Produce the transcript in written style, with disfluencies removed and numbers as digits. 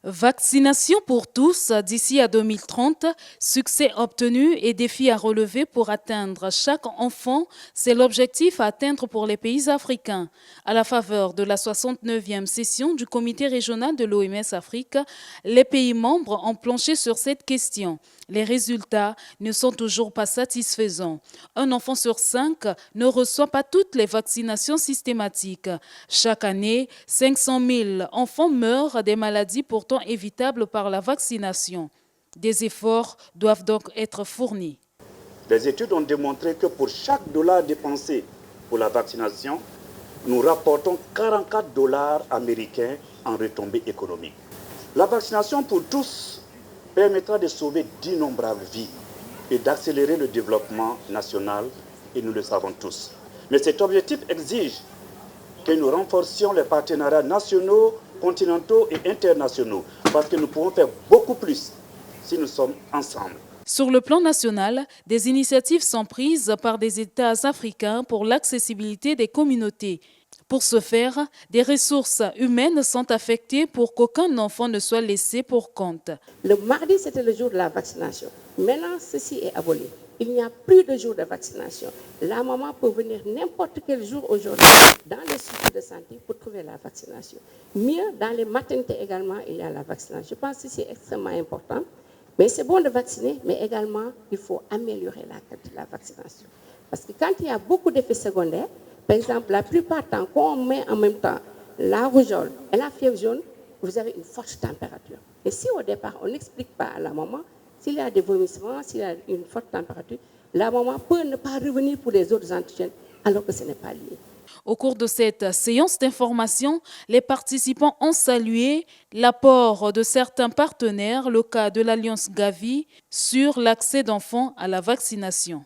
Vaccination pour tous d'ici à 2030, succès obtenu et défis à relever pour atteindre chaque enfant, c'est l'objectif à atteindre pour les pays africains. À la faveur de la 69e session du comité régional de l'OMS Afrique, les pays membres ont planché sur cette question. Les résultats ne sont toujours pas satisfaisants. Un enfant sur 5 ne reçoit pas toutes les vaccinations systématiques. Chaque année, 500 000 enfants meurent des maladies pourtant évitables par la vaccination. Des efforts doivent donc être fournis. Les études ont démontré que pour chaque dollar dépensé pour la vaccination, nous rapportons 44 dollars américains en retombées économiques. La vaccination pour tous permettra de sauver d'innombrables vies et d'accélérer le développement national, et nous le savons tous. Mais cet objectif exige que nous renforcions les partenariats nationaux, continentaux et internationaux, parce que nous pouvons faire beaucoup plus si nous sommes ensemble. Sur le plan national, des initiatives sont prises par des États africains pour l'accessibilité des communautés. Pour ce faire, des ressources humaines sont affectées pour qu'aucun enfant ne soit laissé pour compte. Le mardi, c'était le jour de la vaccination. Maintenant, ceci est aboli. Il n'y a plus de jour de vaccination. La maman peut venir n'importe quel jour aujourd'hui dans les structures de santé pour trouver la vaccination. Mieux, dans les maternités également, il y a la vaccination. Je pense que c'est extrêmement important. Mais c'est bon de vacciner, mais également, il faut améliorer la qualité de la vaccination. Parce que quand il y a beaucoup d'effets secondaires, par exemple, la plupart du temps, quand on met en même temps la rougeole et la fièvre jaune, vous avez une forte température. Et si au départ, on n'explique pas à la maman, s'il y a des vomissements, s'il y a une forte température, la maman peut ne pas revenir pour les autres antigènes, alors que ce n'est pas lié. Au cours de cette séance d'information, les participants ont salué l'apport de certains partenaires, le cas de l'Alliance Gavi, sur l'accès d'enfants à la vaccination.